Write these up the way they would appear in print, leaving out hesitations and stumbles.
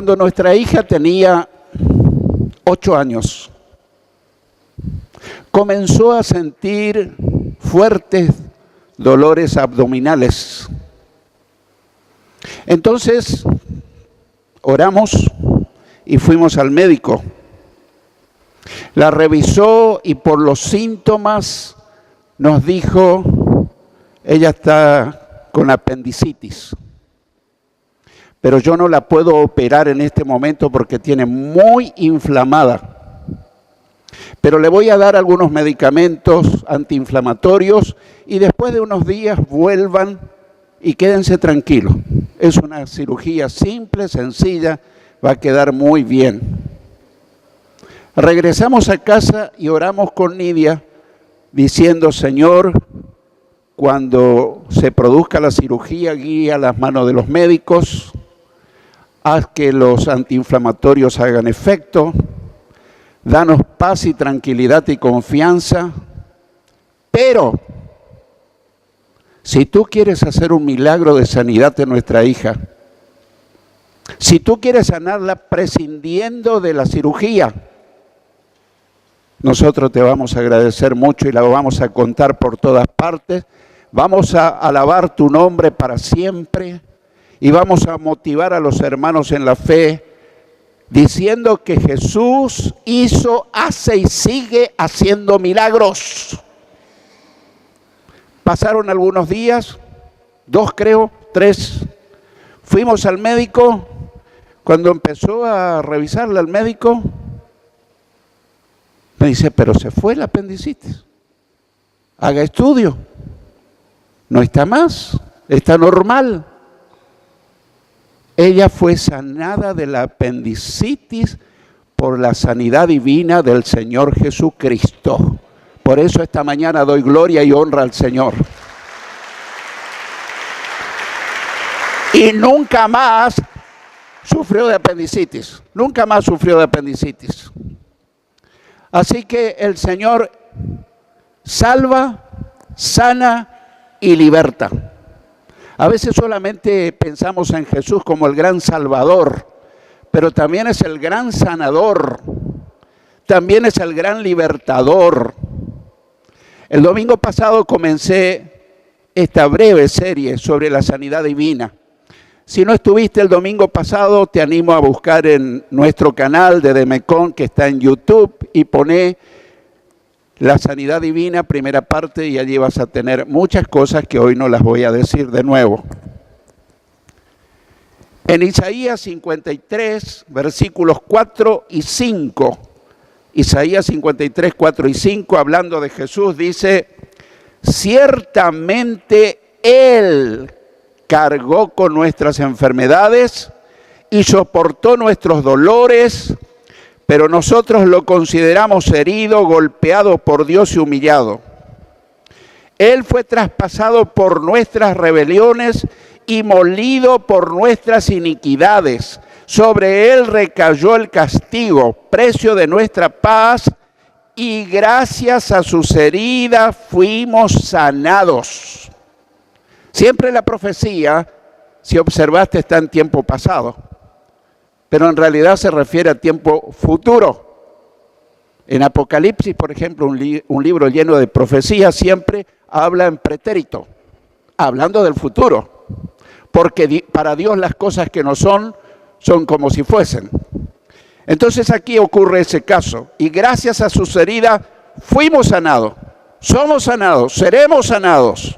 Cuando nuestra hija tenía 8 años, comenzó a sentir fuertes dolores abdominales. Entonces, oramos y fuimos al médico. La revisó y por los síntomas nos dijo, ella está con apendicitis. Pero yo no la puedo operar en este momento porque tiene muy inflamada. Pero le voy a dar algunos medicamentos antiinflamatorios y después de unos días vuelvan y quédense tranquilos. Es una cirugía simple, sencilla, va a quedar muy bien. Regresamos a casa y oramos con Nidia diciendo, Señor, cuando se produzca la cirugía, guía las manos de los médicos, haz que los antiinflamatorios hagan efecto, danos paz y tranquilidad y confianza, pero si tú quieres hacer un milagro de sanidad en nuestra hija, si tú quieres sanarla prescindiendo de la cirugía, nosotros te vamos a agradecer mucho y la vamos a contar por todas partes, vamos a alabar tu nombre para siempre y vamos a motivar a los hermanos en la fe diciendo que Jesús hizo, hace y sigue haciendo milagros. Pasaron algunos días, 2 creo, 3. Fuimos al médico. Cuando empezó a revisarla el médico, me dice, pero se fue el apendicitis. Haga estudio. No está más, está normal. Ella fue sanada de la apendicitis por la sanidad divina del Señor Jesucristo. Por eso esta mañana doy gloria y honra al Señor. Y nunca más sufrió de apendicitis. Nunca más sufrió de apendicitis. Así que el Señor salva, sana y liberta. A veces solamente pensamos en Jesús como el gran Salvador, pero también es el gran sanador, también es el gran libertador. El domingo pasado comencé esta breve serie sobre la sanidad divina. Si no estuviste el domingo pasado, te animo a buscar en nuestro canal de Demecon, que está en YouTube, y poné la sanidad divina, primera parte, y allí vas a tener muchas cosas que hoy no las voy a decir de nuevo. En Isaías 53, versículos 4 y 5, Isaías 53, 4 y 5, hablando de Jesús, dice, ciertamente Él cargó con nuestras enfermedades y soportó nuestros dolores, pero nosotros lo consideramos herido, golpeado por Dios y humillado. Él fue traspasado por nuestras rebeliones y molido por nuestras iniquidades. Sobre Él recayó el castigo, precio de nuestra paz, y gracias a sus heridas fuimos sanados. Siempre la profecía, si observaste, está en tiempo pasado, pero en realidad se refiere a tiempo futuro. En Apocalipsis, por ejemplo, un libro lleno de profecías, siempre habla en pretérito, hablando del futuro, porque para Dios las cosas que no son como si fuesen. Entonces aquí ocurre ese caso, y gracias a sus heridas fuimos sanados, somos sanados, seremos sanados.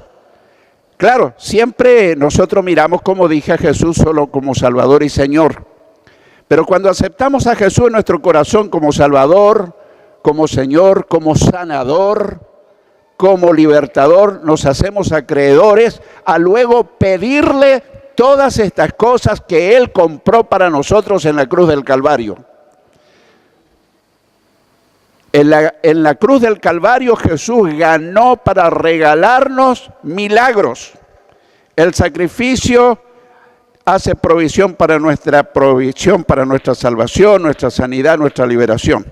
Claro, siempre nosotros miramos, como dije, a Jesús solo como Salvador y Señor. Pero cuando aceptamos a Jesús en nuestro corazón como Salvador, como Señor, como sanador, como libertador, nos hacemos acreedores a luego pedirle todas estas cosas que Él compró para nosotros en la cruz del Calvario. En la cruz del Calvario Jesús ganó para regalarnos milagros. El sacrificio hace provisión para nuestra salvación, nuestra sanidad, nuestra liberación.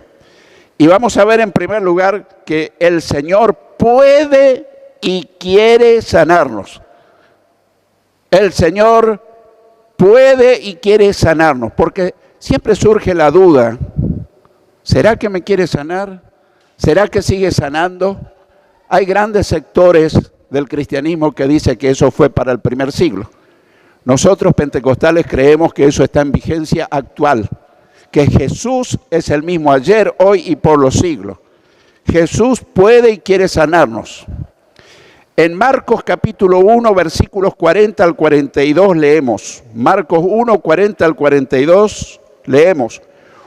Y vamos a ver en primer lugar que el Señor puede y quiere sanarnos. El Señor puede y quiere sanarnos, porque siempre surge la duda, ¿será que me quiere sanar? ¿Será que sigue sanando? Hay grandes sectores del cristianismo que dicen que eso fue para el primer siglo. Nosotros pentecostales creemos que eso está en vigencia actual, que Jesús es el mismo ayer, hoy y por los siglos. Jesús puede y quiere sanarnos. En Marcos capítulo 1, versículos 40 al 42 leemos. Marcos 1, 40 al 42 leemos.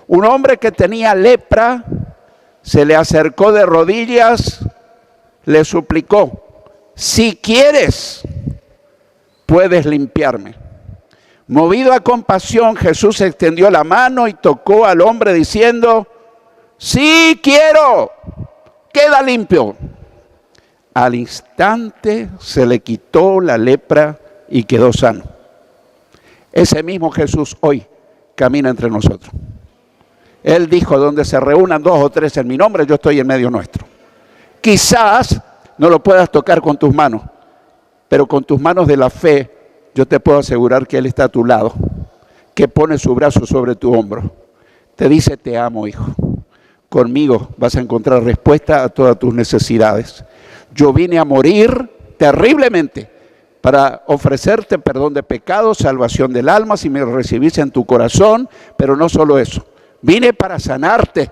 Un hombre que tenía lepra se le acercó de rodillas, le suplicó, si quieres, puedes limpiarme. Movido a compasión, Jesús extendió la mano y tocó al hombre diciendo, sí quiero, queda limpio. Al instante se le quitó la lepra y quedó sano. Ese mismo Jesús hoy camina entre nosotros. Él dijo, donde se reúnan 2 o 3 en mi nombre, yo estoy en medio nuestro. Quizás no lo puedas tocar con tus manos, pero con tus manos de la fe, yo te puedo asegurar que Él está a tu lado, que pone su brazo sobre tu hombro. Te dice, te amo, hijo. Conmigo vas a encontrar respuesta a todas tus necesidades. Yo vine a morir terriblemente para ofrecerte perdón de pecados, salvación del alma, si me recibís en tu corazón, pero no solo eso. Vine para sanarte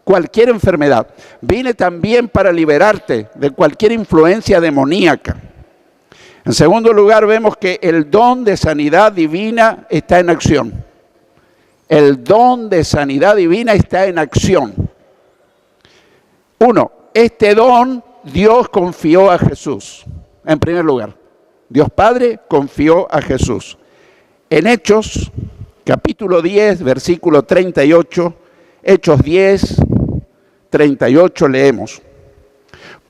cualquier enfermedad. Vine también para liberarte de cualquier influencia demoníaca. En segundo lugar, vemos que el don de sanidad divina está en acción. El don de sanidad divina está en acción. 1. Este don Dios confió a Jesús. En primer lugar, Dios Padre confió a Jesús. En Hechos, capítulo 10, versículo 38, Hechos 10, 38 leemos.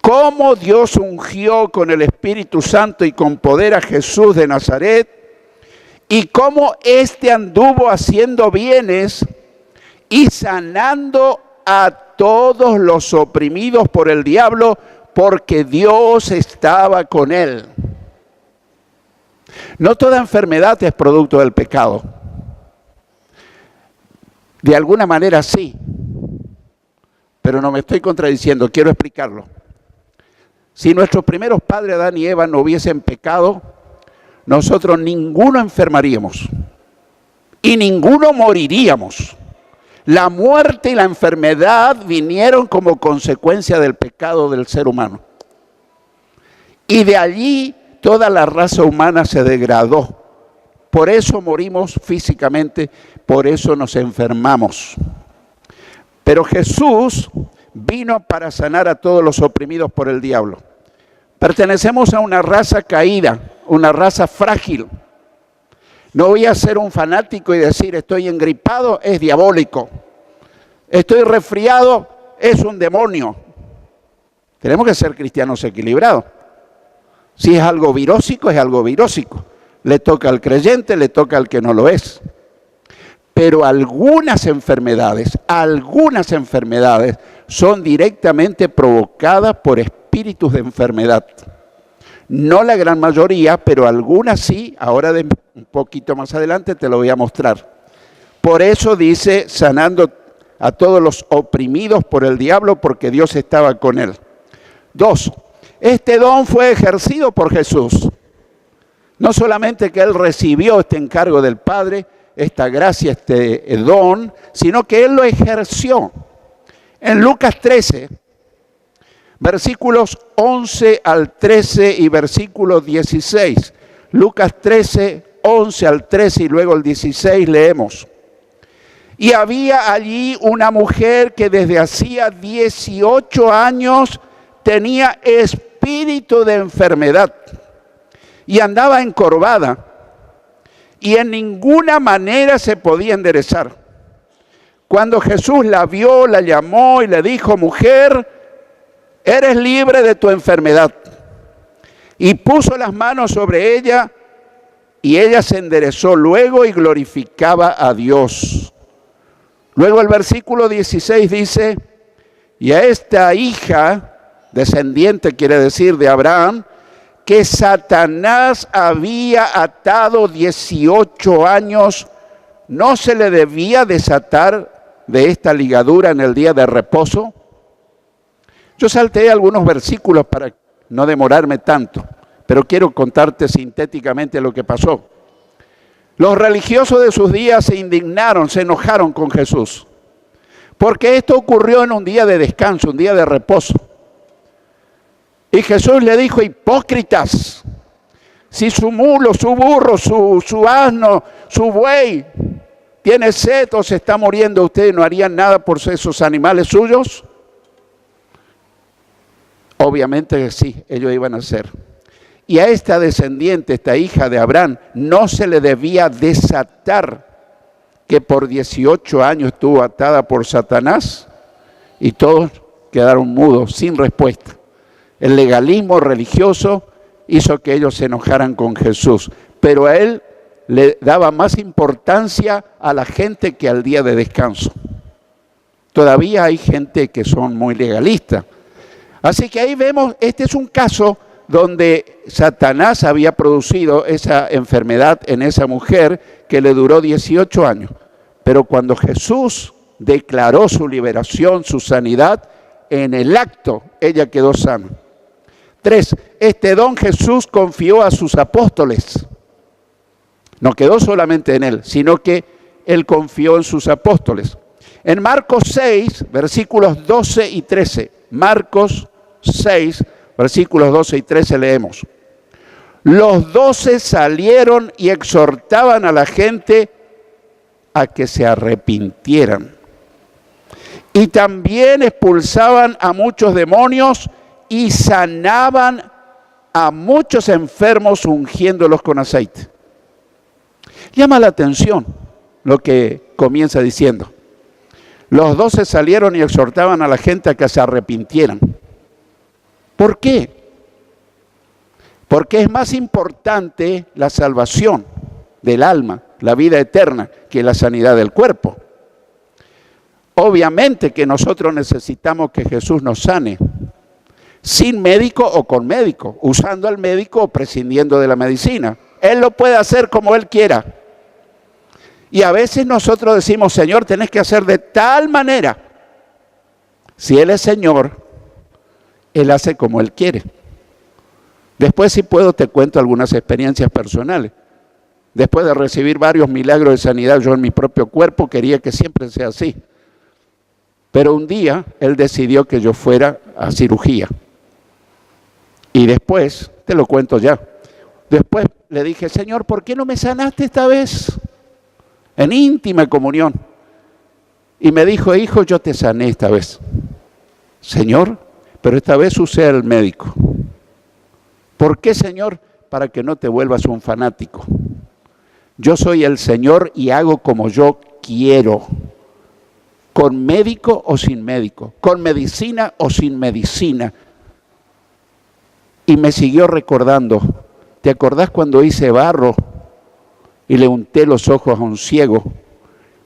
Cómo Dios ungió con el Espíritu Santo y con poder a Jesús de Nazaret, y cómo éste anduvo haciendo bienes y sanando a todos los oprimidos por el diablo, porque Dios estaba con él. No toda enfermedad es producto del pecado. De alguna manera sí, pero no me estoy contradiciendo, quiero explicarlo. Si nuestros primeros padres Adán y Eva no hubiesen pecado, nosotros ninguno enfermaríamos y ninguno moriríamos. La muerte y la enfermedad vinieron como consecuencia del pecado del ser humano. Y de allí toda la raza humana se degradó. Por eso morimos físicamente, por eso nos enfermamos. Pero Jesús vino para sanar a todos los oprimidos por el diablo. Pertenecemos a una raza caída, una raza frágil. No voy a ser un fanático y decir estoy engripado, es diabólico. Estoy resfriado, es un demonio. Tenemos que ser cristianos equilibrados. Si es algo virósico, es algo virósico. Le toca al creyente, le toca al que no lo es. Pero algunas enfermedades son directamente provocadas por espíritus de enfermedad. No la gran mayoría, pero algunas sí. Ahora un poquito más adelante te lo voy a mostrar. Por eso dice, sanando a todos los oprimidos por el diablo, porque Dios estaba con él. 2. Este don fue ejercido por Jesús. No solamente que Él recibió este encargo del Padre, esta gracia, este don, sino que Él lo ejerció. En Lucas 13, versículos 11 al 13 y versículos 16. Lucas 13, 11 al 13 y luego el 16 leemos. Y había allí una mujer que desde hacía 18 años tenía espíritu de enfermedad y andaba encorvada y en ninguna manera se podía enderezar. Cuando Jesús la vio, la llamó y le dijo, mujer, eres libre de tu enfermedad. Y puso las manos sobre ella y ella se enderezó luego y glorificaba a Dios. Luego el versículo 16 dice, y a esta hija, descendiente quiere decir de Abraham, que Satanás había atado 18 años, ¿no se le debía desatar de esta ligadura en el día de reposo? Yo salteé algunos versículos para no demorarme tanto, pero quiero contarte sintéticamente lo que pasó. Los religiosos de sus días se indignaron, se enojaron con Jesús, porque esto ocurrió en un día de descanso, un día de reposo. Y Jesús le dijo: hipócritas, si su mulo, su burro, su asno, su buey tiene sed o se está muriendo, ¿ustedes no harían nada por esos animales suyos? Obviamente que sí, ellos iban a hacer. Y a esta descendiente, esta hija de Abraham, no se le debía desatar, que por 18 años estuvo atada por Satanás, y todos quedaron mudos, sin respuesta. El legalismo religioso hizo que ellos se enojaran con Jesús, pero a él le daba más importancia a la gente que al día de descanso. Todavía hay gente que son muy legalistas. Así que ahí vemos, este es un caso donde Satanás había producido esa enfermedad en esa mujer que le duró 18 años. Pero cuando Jesús declaró su liberación, su sanidad, en el acto ella quedó sana. 3. Este don Jesús confió a sus apóstoles. No quedó solamente en él, sino que él confió en sus apóstoles. En Marcos 6, versículos 12 y 13. Marcos 6, versículos 12 y 13 leemos: los 12 salieron y exhortaban a la gente a que se arrepintieran. Y también expulsaban a muchos demonios y sanaban a muchos enfermos ungiéndolos con aceite. Llama la atención lo que comienza diciendo. Los 12 salieron y exhortaban a la gente a que se arrepintieran. ¿Por qué? Porque es más importante la salvación del alma, la vida eterna, que la sanidad del cuerpo. Obviamente que nosotros necesitamos que Jesús nos sane, sin médico o con médico, usando al médico o prescindiendo de la medicina. Él lo puede hacer como Él quiera. Y a veces nosotros decimos: Señor, tenés que hacer de tal manera. Si Él es Señor, Él hace como Él quiere. Después, si puedo, te cuento algunas experiencias personales. Después de recibir varios milagros de sanidad yo en mi propio cuerpo, quería que siempre sea así. Pero un día Él decidió que yo fuera a cirugía. Y después, te lo cuento ya, después le dije: Señor, ¿por qué no me sanaste esta vez? En íntima comunión. Y me dijo: hijo, yo te sané esta vez. Señor, pero esta vez usé al médico. ¿Por qué, Señor? Para que no te vuelvas un fanático. Yo soy el Señor y hago como yo quiero. Con médico o sin médico, con medicina o sin medicina. Y me siguió recordando: ¿te acordás cuando hice barro y le unté los ojos a un ciego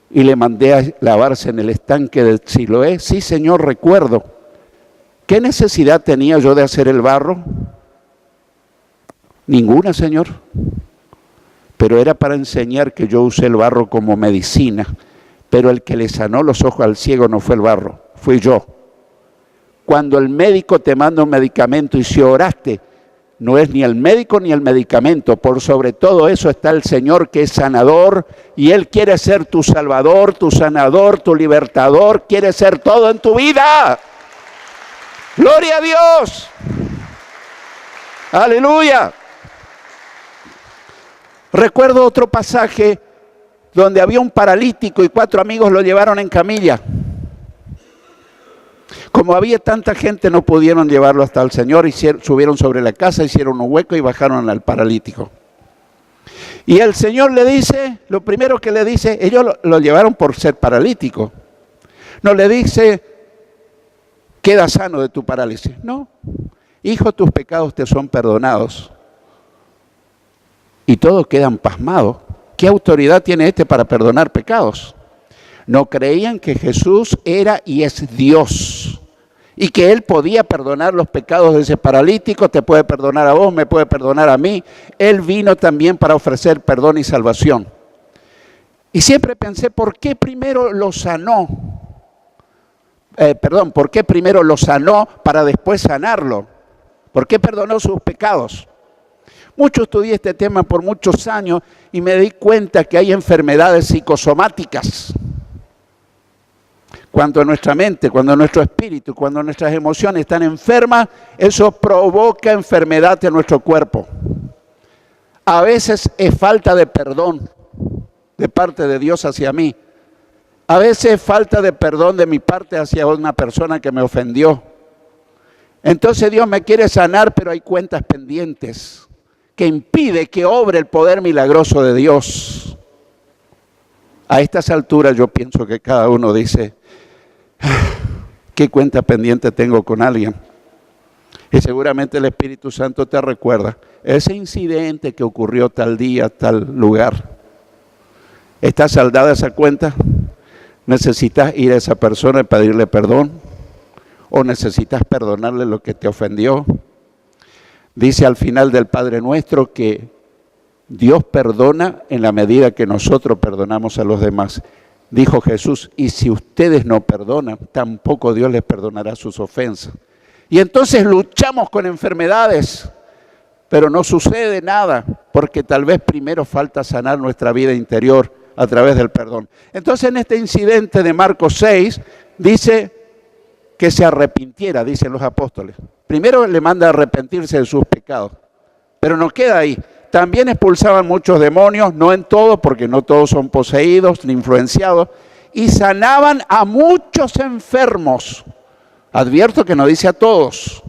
y le mandé a lavarse en el estanque del Siloé? Sí, Señor, recuerdo. ¿Qué necesidad tenía yo de hacer el barro? Ninguna, Señor. Pero era para enseñar que yo usé el barro como medicina. Pero el que le sanó los ojos al ciego no fue el barro, fui yo. Cuando el médico te manda un medicamento y si oraste, no es ni el médico ni el medicamento. Por sobre todo eso está el Señor, que es sanador, y Él quiere ser tu salvador, tu sanador, tu libertador, quiere ser todo en tu vida. ¡Gloria a Dios! ¡Aleluya! Recuerdo otro pasaje donde había un paralítico y 4 amigos lo llevaron en camilla. Como había tanta gente, no pudieron llevarlo hasta el Señor, subieron sobre la casa, hicieron un hueco y bajaron al paralítico. Y el Señor le dice, lo primero que le dice, ellos lo llevaron por ser paralítico. No le dice: queda sano de tu parálisis. No, hijo, tus pecados te son perdonados. Y todos quedan pasmados. ¿Qué autoridad tiene este para perdonar pecados? No creían que Jesús era y es Dios. Y que Él podía perdonar los pecados de ese paralítico. Te puede perdonar a vos, me puede perdonar a mí. Él vino también para ofrecer perdón y salvación. Y siempre pensé, ¿por qué primero lo sanó? ¿Por qué primero lo sanó para después sanarlo? ¿Por qué perdonó sus pecados? Mucho estudié este tema por muchos años y me di cuenta que hay enfermedades psicosomáticas. Cuando nuestra mente, cuando nuestro espíritu, cuando nuestras emociones están enfermas, eso provoca enfermedad en nuestro cuerpo. A veces es falta de perdón de parte de Dios hacia mí. A veces es falta de perdón de mi parte hacia una persona que me ofendió. Entonces Dios me quiere sanar, pero hay cuentas pendientes que impide que obre el poder milagroso de Dios. A estas alturas yo pienso que cada uno dice, ¿qué cuenta pendiente tengo con alguien? Y seguramente el Espíritu Santo te recuerda ese incidente que ocurrió tal día, tal lugar. ¿Está saldada esa cuenta? ¿Necesitas ir a esa persona y pedirle perdón? ¿O necesitas perdonarle lo que te ofendió? Dice al final del Padre Nuestro que Dios perdona en la medida que nosotros perdonamos a los demás. Dijo Jesús, y si ustedes no perdonan, tampoco Dios les perdonará sus ofensas. Y entonces luchamos con enfermedades, pero no sucede nada, porque tal vez primero falta sanar nuestra vida interior a través del perdón. Entonces en este incidente de Marcos 6, dice que se arrepintiera, dicen los apóstoles. Primero le manda a arrepentirse de sus pecados, pero no queda ahí. También expulsaban muchos demonios, no en todos, porque no todos son poseídos ni influenciados, y sanaban a muchos enfermos. Advierto que no dice a todos,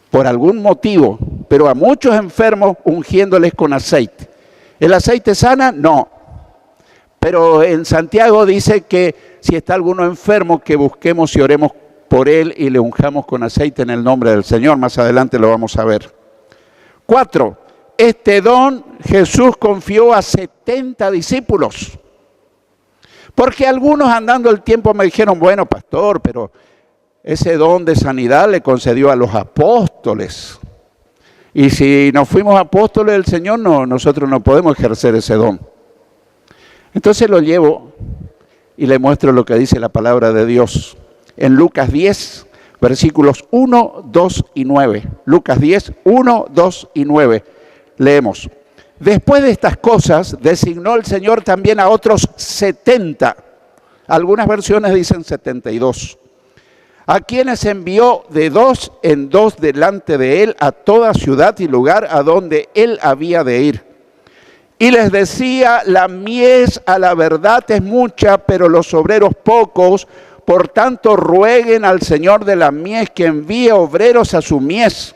por algún motivo, pero a muchos enfermos ungiéndoles con aceite. ¿El aceite sana? No. Pero en Santiago dice que si está alguno enfermo, que busquemos y oremos por él y le unjamos con aceite en el nombre del Señor. Más adelante lo vamos a ver. 4. Este don Jesús confió a 70 discípulos. Porque algunos andando el tiempo me dijeron, bueno, pastor, pero ese don de sanidad le concedió a los apóstoles. Y si no fuimos apóstoles del Señor, nosotros no podemos ejercer ese don. Entonces lo llevo y le muestro lo que dice la palabra de Dios. En Lucas 10, versículos 1, 2 y 9. Lucas 10, 1, 2 y 9. Leemos. Después de estas cosas, designó el Señor también a otros 70. Algunas versiones dicen 72. A quienes envió de 2 en 2 delante de él a toda ciudad y lugar a donde él había de ir. Y les decía, la mies a la verdad es mucha, pero los obreros pocos. Por tanto, rueguen al Señor de la mies que envíe obreros a su mies.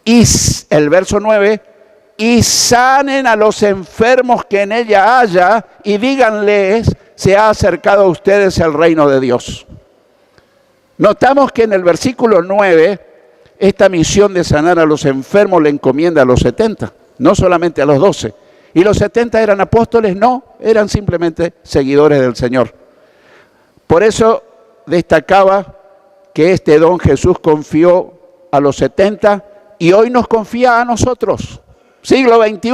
Y el verso 9, y sanen a los enfermos que en ella haya, y díganles, se ha acercado a ustedes el reino de Dios. Notamos que en el versículo 9, esta misión de sanar a los enfermos le encomienda a los 70, no solamente a los 12. ¿Y los 70 eran apóstoles? No, eran simplemente seguidores del Señor. Por eso destacaba que este don Jesús confió a los 70 y hoy nos confía a nosotros. Siglo XXI.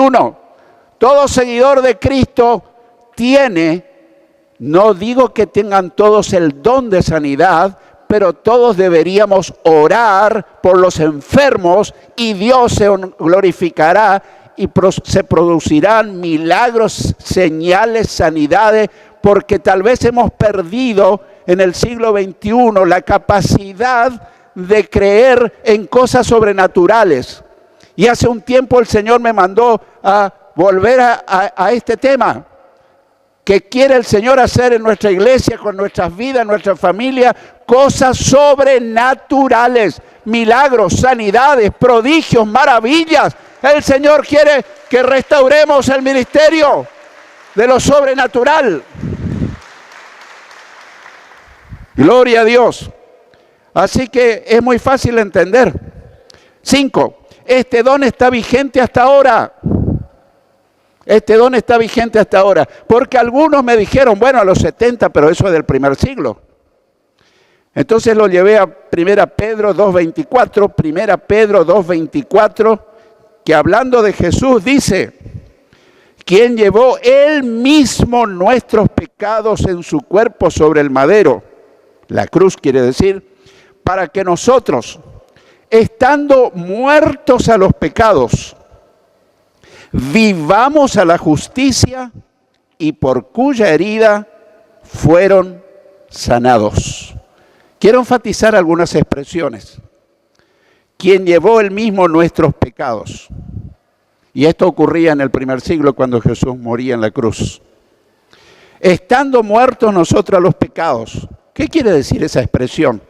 Todo seguidor de Cristo tiene, no digo que tengan todos el don de sanidad, pero todos deberíamos orar por los enfermos y Dios se glorificará y se producirán milagros, señales, sanidades, porque tal vez hemos perdido en el siglo XXI la capacidad de creer en cosas sobrenaturales. Y hace un tiempo el Señor me mandó a volver a este tema. ¿Qué quiere el Señor hacer en nuestra iglesia, con nuestras vidas, en nuestra familia? Cosas sobrenaturales, milagros, sanidades, prodigios, maravillas. El Señor quiere que restauremos el ministerio de lo sobrenatural. Gloria a Dios. Así que es muy fácil entender. 5. Este don está vigente hasta ahora. Este don está vigente hasta ahora. Porque algunos me dijeron, bueno, a los 70, pero eso es del primer siglo. Entonces lo llevé a 1 Pedro 2.24. 1 Pedro 2.24, que hablando de Jesús dice, quien llevó él mismo nuestros pecados en su cuerpo sobre el madero, la cruz quiere decir, para que nosotros, estando muertos a los pecados, vivamos a la justicia, y por cuya herida fueron sanados. Quiero enfatizar algunas expresiones. Quien llevó él mismo nuestros pecados. Y esto ocurría en el primer siglo cuando Jesús moría en la cruz. Estando muertos nosotros a los pecados. ¿Qué quiere decir esa expresión?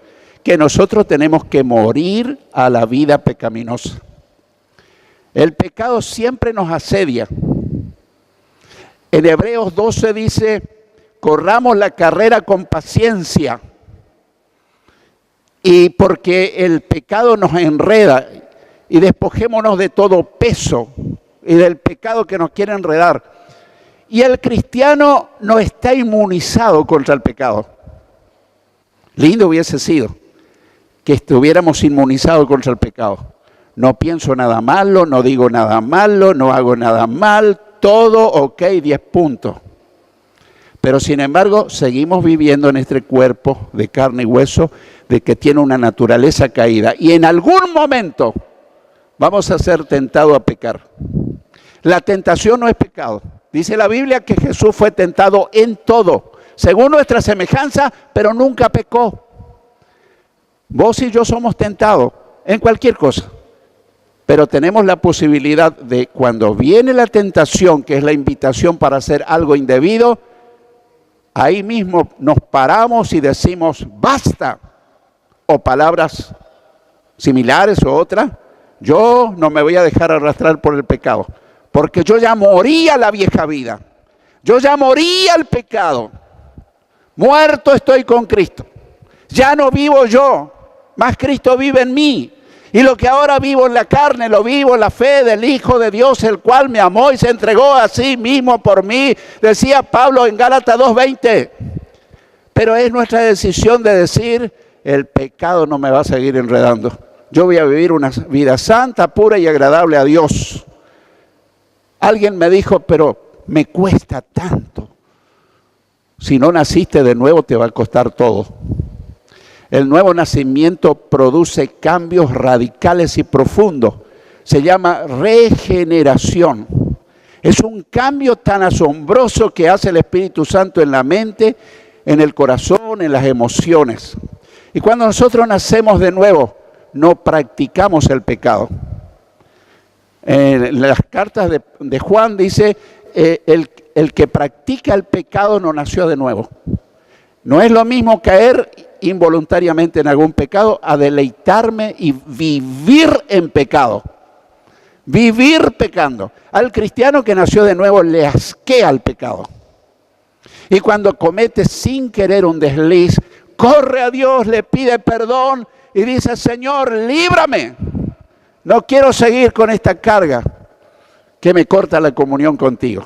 Que nosotros tenemos que morir a la vida pecaminosa. El pecado siempre nos asedia. En Hebreos 12 dice, corramos la carrera con paciencia. Y porque el pecado nos enreda, y despojémonos de todo peso y del pecado que nos quiere enredar. Y el cristiano no está inmunizado contra el pecado. Lindo hubiese sido que estuviéramos inmunizados contra el pecado. No pienso nada malo, no digo nada malo, no hago nada mal, todo ok, 10 puntos. Pero sin embargo, seguimos viviendo en este cuerpo de carne y hueso, de que tiene una naturaleza caída. Y en algún momento vamos a ser tentados a pecar. La tentación no es pecado. Dice la Biblia que Jesús fue tentado en todo, según nuestra semejanza, pero nunca pecó. Vos y yo somos tentados en cualquier cosa. Pero tenemos la posibilidad de, cuando viene la tentación, que es la invitación para hacer algo indebido, ahí mismo nos paramos y decimos, basta. O palabras similares o otras, yo no me voy a dejar arrastrar por el pecado, porque yo ya morí a la vieja vida. Yo ya morí al pecado. Muerto estoy con Cristo. Ya no vivo yo, más Cristo vive en mí. Y lo que ahora vivo en la carne, lo vivo en la fe del Hijo de Dios, el cual me amó y se entregó a sí mismo por mí, decía Pablo en Gálatas 2:20. Pero es nuestra decisión de decir, el pecado no me va a seguir enredando. Yo voy a vivir una vida santa, pura y agradable a Dios. Alguien me dijo, pero me cuesta tanto. Si no naciste de nuevo, te va a costar todo. El nuevo nacimiento produce cambios radicales y profundos. Se llama regeneración. Es un cambio tan asombroso que hace el Espíritu Santo en la mente, en el corazón, en las emociones. Y cuando nosotros nacemos de nuevo, no practicamos el pecado. En las cartas de Juan dice, el que practica el pecado no nació de nuevo. No es lo mismo caer involuntariamente en algún pecado a deleitarme y vivir en pecado. Vivir pecando. Al cristiano que nació de nuevo le asquea el pecado. Y cuando comete sin querer un desliz, corre a Dios, le pide perdón y dice, Señor, líbrame. No quiero seguir con esta carga que me corta la comunión contigo.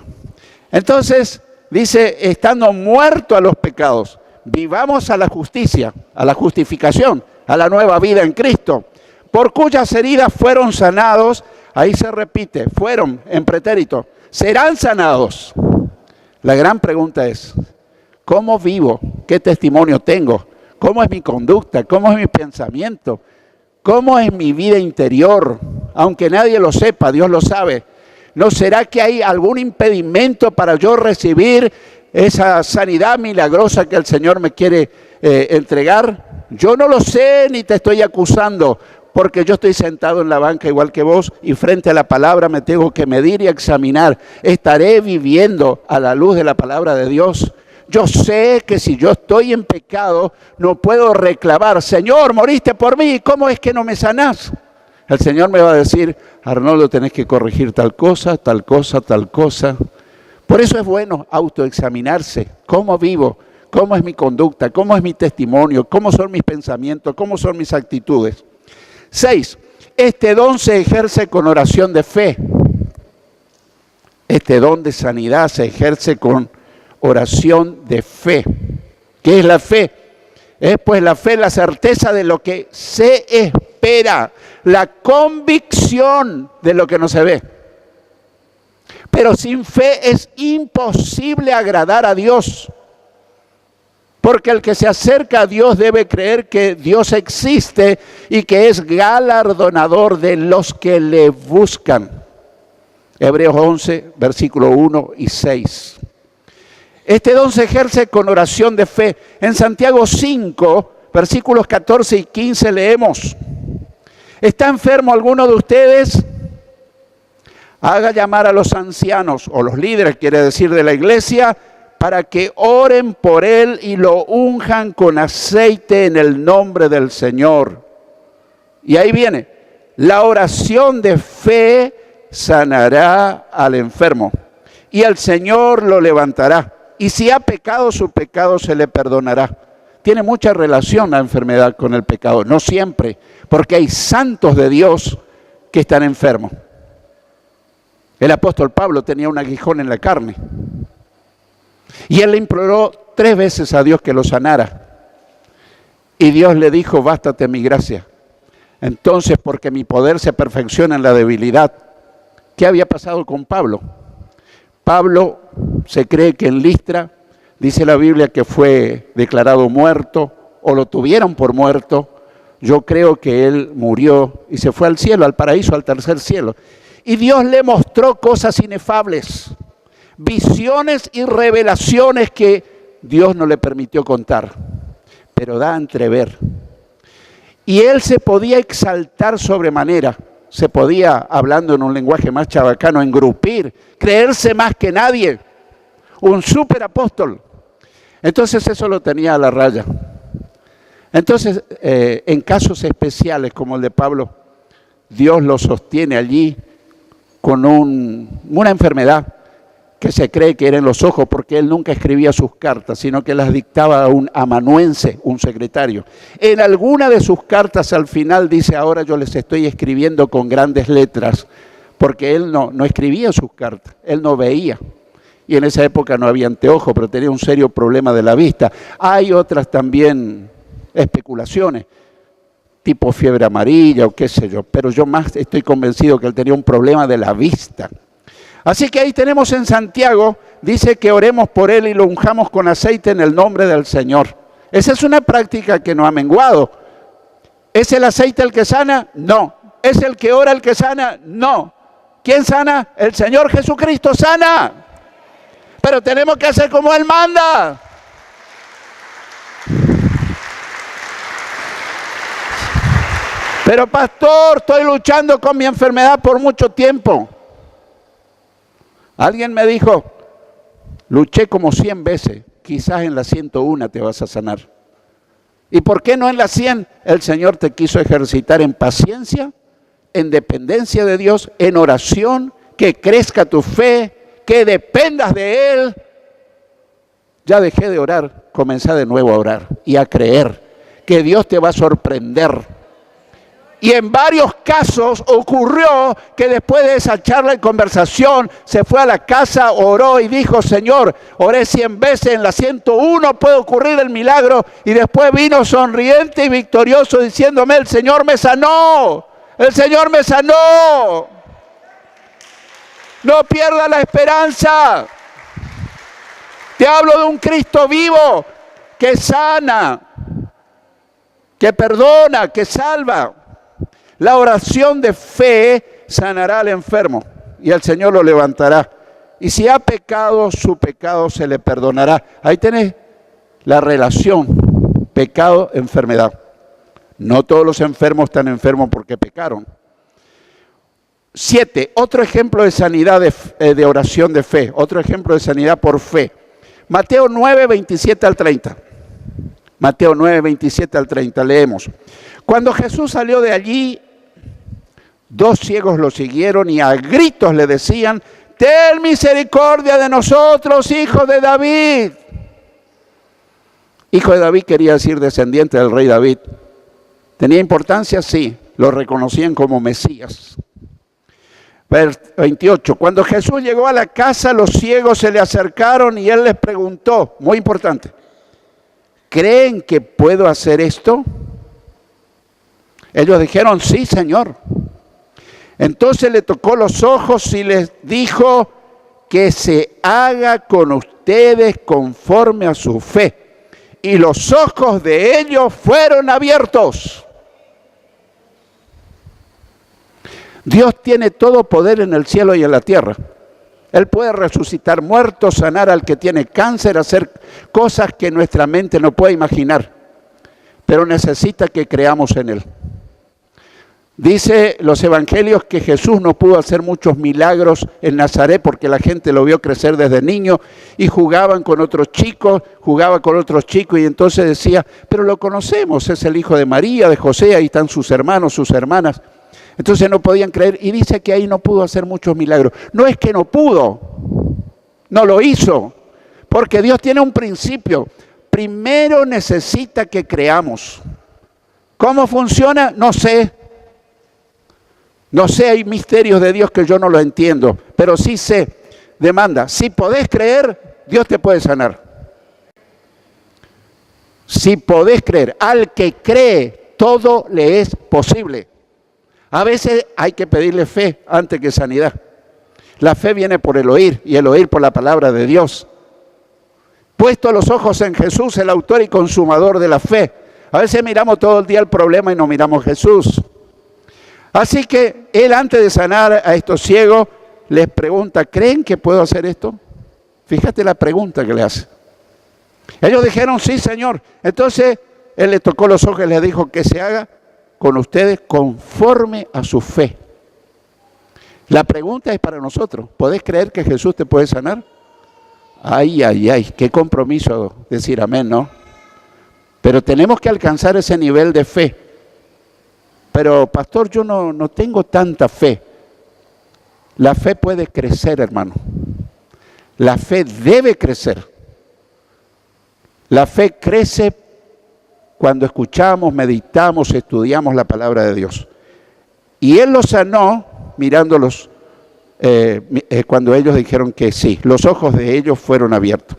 Entonces, dice, estando muerto a los pecados, vivamos a la justicia, a la justificación, a la nueva vida en Cristo, por cuyas heridas fueron sanados. Ahí se repite, fueron en pretérito, serán sanados. La gran pregunta es, ¿cómo vivo? ¿Qué testimonio tengo? ¿Cómo es mi conducta? ¿Cómo es mi pensamiento? ¿Cómo es mi vida interior? Aunque nadie lo sepa, Dios lo sabe. ¿No será que hay algún impedimento para yo recibir esa sanidad milagrosa que el Señor me quiere entregar? Yo no lo sé ni te estoy acusando, porque yo estoy sentado en la banca igual que vos y frente a la palabra me tengo que medir y examinar. ¿Estaré viviendo a la luz de la palabra de Dios? Yo sé que si yo estoy en pecado, no puedo reclamar, Señor, moriste por mí, ¿cómo es que no me sanás? El Señor me va a decir, Arnoldo, tenés que corregir tal cosa, tal cosa, tal cosa. Por eso es bueno autoexaminarse. ¿Cómo vivo? ¿Cómo es mi conducta? ¿Cómo es mi testimonio? ¿Cómo son mis pensamientos? ¿Cómo son mis actitudes? 6. Este don se ejerce con oración de fe. Este don de sanidad se ejerce con oración de fe. ¿Qué es la fe? Es pues la fe, la certeza de lo que se espera, la convicción de lo que no se ve. Pero sin fe es imposible agradar a Dios. Porque el que se acerca a Dios debe creer que Dios existe y que es galardonador de los que le buscan. Hebreos 11, versículo 1 y 6. Este don se ejerce con oración de fe. En Santiago 5, versículos 14 y 15 leemos: ¿está enfermo alguno de ustedes? Haga llamar a los ancianos, o los líderes, quiere decir, de la iglesia, para que oren por él y lo unjan con aceite en el nombre del Señor. Y ahí viene, la oración de fe sanará al enfermo y el Señor lo levantará. Y si ha pecado, su pecado se le perdonará. Tiene mucha relación la enfermedad con el pecado, no siempre, porque hay santos de Dios que están enfermos. El apóstol Pablo tenía un aguijón en la carne. Y él le imploró 3 veces a Dios que lo sanara. Y Dios le dijo: bástate mi gracia. Entonces, porque mi poder se perfecciona en la debilidad. ¿Qué había pasado con Pablo? Pablo se cree que en Listra, dice la Biblia, que fue declarado muerto o lo tuvieron por muerto. Yo creo que él murió y se fue al cielo, al paraíso, al tercer cielo. Y Dios le mostró cosas inefables, visiones y revelaciones que Dios no le permitió contar, pero da a entrever. Y él se podía exaltar sobremanera, se podía, hablando en un lenguaje más chabacano, engrupir, creerse más que nadie, un superapóstol. Entonces eso lo tenía a la raya. Entonces, en casos especiales como el de Pablo, Dios lo sostiene allí con una enfermedad que se cree que era en los ojos, porque él nunca escribía sus cartas, sino que las dictaba a un amanuense, un secretario. En alguna de sus cartas al final dice: ahora yo les estoy escribiendo con grandes letras, porque él no escribía sus cartas, él no veía. Y en esa época no había anteojos, pero tenía un serio problema de la vista. Hay otras también especulaciones, tipo fiebre amarilla o qué sé yo, pero yo más estoy convencido que él tenía un problema de la vista. Así que ahí tenemos en Santiago, dice que oremos por él y lo unjamos con aceite en el nombre del Señor. Esa es una práctica que no ha menguado. ¿Es el aceite el que sana? No. ¿Es el que ora el que sana? No. ¿Quién sana? El Señor Jesucristo sana. Pero tenemos que hacer como Él manda. Pero pastor, estoy luchando con mi enfermedad por mucho tiempo. Alguien me dijo: luché como 100 veces, quizás en la 101 te vas a sanar. ¿Y por qué no en la 100? El Señor te quiso ejercitar en paciencia, en dependencia de Dios, en oración, que crezca tu fe, que dependas de Él. Ya dejé de orar, comencé de nuevo a orar y a creer que Dios te va a sorprender. Y en varios casos ocurrió que después de esa charla y conversación, se fue a la casa, oró y dijo: Señor, oré 100 veces, en la 101 puede ocurrir el milagro. Y después vino sonriente y victorioso diciéndome: el Señor me sanó, el Señor me sanó. No pierdas la esperanza. Te hablo de un Cristo vivo que sana, que perdona, que salva. La oración de fe sanará al enfermo y el Señor lo levantará. Y si ha pecado, su pecado se le perdonará. Ahí tenés la relación pecado-enfermedad. No todos los enfermos están enfermos porque pecaron. 7. Otro ejemplo de sanidad de oración de fe. Otro ejemplo de sanidad por fe. Mateo 9, 27 al 30. Mateo 9, 27 al 30. Leemos. Cuando Jesús salió de allí, 2 ciegos lo siguieron y a gritos le decían: ten misericordia de nosotros, hijo de David. Hijo de David quería decir descendiente del rey David. ¿Tenía importancia? Sí, lo reconocían como Mesías. 28. Cuando Jesús llegó a la casa, los ciegos se le acercaron y él les preguntó, muy importante: ¿creen que puedo hacer esto? Ellos dijeron: sí, Señor. Entonces le tocó los ojos y les dijo: que se haga con ustedes conforme a su fe. Y los ojos de ellos fueron abiertos. Dios tiene todo poder en el cielo y en la tierra. Él puede resucitar muertos, sanar al que tiene cáncer, hacer cosas que nuestra mente no puede imaginar. Pero necesita que creamos en Él. Dice los evangelios que Jesús no pudo hacer muchos milagros en Nazaret porque la gente lo vio crecer desde niño y jugaba con otros chicos y entonces decía, pero lo conocemos, es el hijo de María, de José, ahí están sus hermanos, sus hermanas. Entonces no podían creer y dice que ahí no pudo hacer muchos milagros. No es que no pudo, no lo hizo, porque Dios tiene un principio. Primero necesita que creamos. ¿Cómo funciona? No sé. No sé, hay misterios de Dios que yo no los entiendo, pero sí sé, demanda. Si podés creer, Dios te puede sanar. Si podés creer, al que cree, todo le es posible. A veces hay que pedirle fe antes que sanidad. La fe viene por el oír y el oír por la palabra de Dios. Puesto los ojos en Jesús, el autor y consumador de la fe. A veces miramos todo el día el problema y no miramos a Jesús. Así que él, antes de sanar a estos ciegos, les pregunta, ¿creen que puedo hacer esto? Fíjate la pregunta que le hace. Ellos dijeron, sí, Señor. Entonces, él le tocó los ojos y les dijo que se haga con ustedes conforme a su fe. La pregunta es para nosotros. ¿Podés creer que Jesús te puede sanar? Ay, ay, ay, qué compromiso decir amén, ¿no? Pero tenemos que alcanzar ese nivel de fe. Pero, pastor, yo no tengo tanta fe. La fe puede crecer, hermano. La fe debe crecer. La fe crece cuando escuchamos, meditamos, estudiamos la palabra de Dios. Y Él los sanó mirándolos cuando ellos dijeron que sí. Los ojos de ellos fueron abiertos.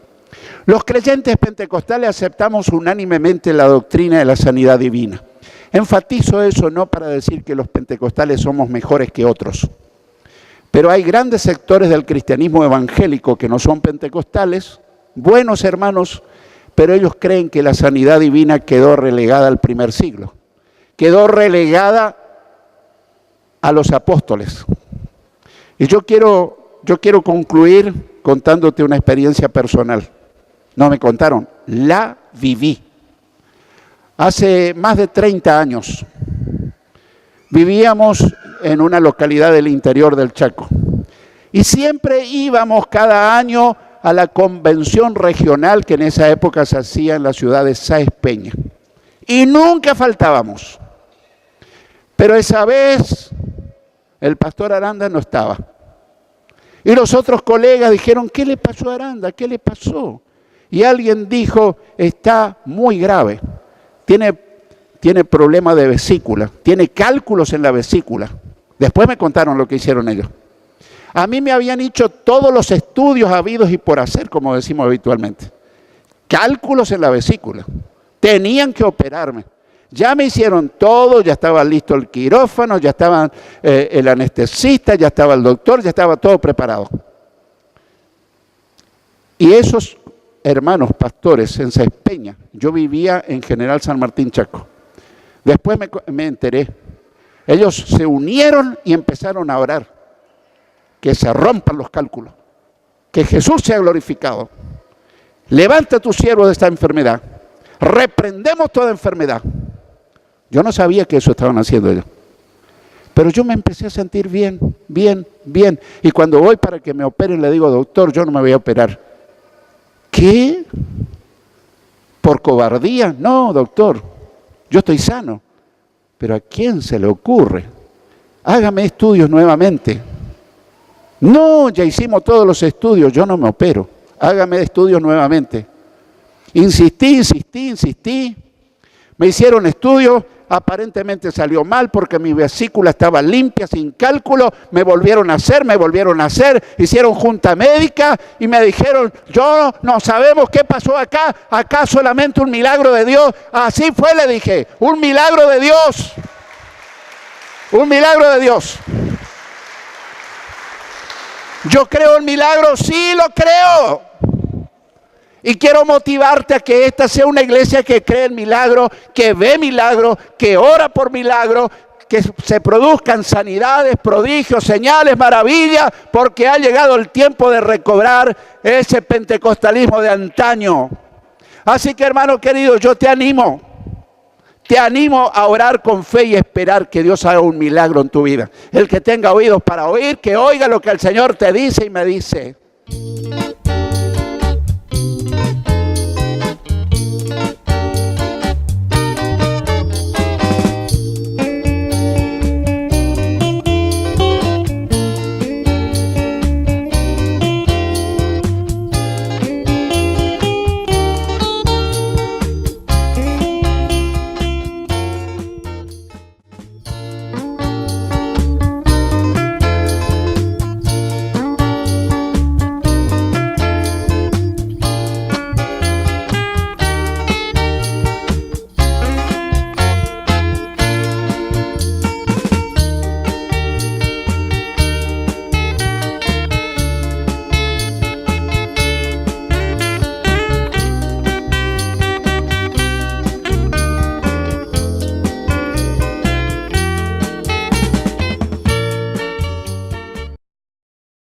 Los creyentes pentecostales aceptamos unánimemente la doctrina de la sanidad divina. Enfatizo eso no para decir que los pentecostales somos mejores que otros, pero hay grandes sectores del cristianismo evangélico que no son pentecostales, buenos hermanos, pero ellos creen que la sanidad divina quedó relegada al primer siglo, quedó relegada a los apóstoles. Y yo quiero concluir contándote una experiencia personal. No me contaron, la viví. Hace más de 30 años vivíamos en una localidad del interior del Chaco y siempre íbamos cada año a la convención regional que en esa época se hacía en la ciudad de Sáenz Peña y nunca faltábamos. Pero esa vez el pastor Aranda no estaba y los otros colegas dijeron, ¿qué le pasó a Aranda? ¿Qué le pasó? Y alguien dijo, está muy grave. Tiene problema de vesícula, tiene cálculos en la vesícula. Después me contaron lo que hicieron ellos. A mí me habían hecho todos los estudios habidos y por hacer, como decimos habitualmente. Cálculos en la vesícula. Tenían que operarme. Ya me hicieron todo, ya estaba listo el quirófano, ya estaba el anestesista, ya estaba el doctor, ya estaba todo preparado. Y esos hermanos pastores en Sáenz Peña, yo vivía en General San Martín Chaco. Después me enteré. Ellos se unieron y empezaron a orar. Que se rompan los cálculos. Que Jesús sea glorificado. Levanta a tu siervo de esta enfermedad. Reprendemos toda enfermedad. Yo no sabía que eso estaban haciendo ellos. Pero yo me empecé a sentir bien. Y cuando voy para que me operen, le digo, doctor, yo no me voy a operar. ¿Qué? ¿Por cobardía? No, doctor, yo estoy sano. Pero ¿a quién se le ocurre? Hágame estudios nuevamente. No, ya hicimos todos los estudios, yo no me opero. Hágame estudios nuevamente. Insistí. Me hicieron estudios, aparentemente salió mal porque mi vesícula estaba limpia, sin cálculo. Me volvieron a hacer, hicieron junta médica y me dijeron, no sabemos qué pasó acá solamente un milagro de Dios. Así fue, le dije, un milagro de Dios. Un milagro de Dios. ¿Yo creo en milagros? Sí, lo creo. Y quiero motivarte a que esta sea una iglesia que cree en milagros, que ve milagros, que ora por milagros, que se produzcan sanidades, prodigios, señales, maravillas, porque ha llegado el tiempo de recobrar ese pentecostalismo de antaño. Así que, hermano querido, yo te animo a orar con fe y esperar que Dios haga un milagro en tu vida. El que tenga oídos para oír, que oiga lo que el Señor te dice y me dice.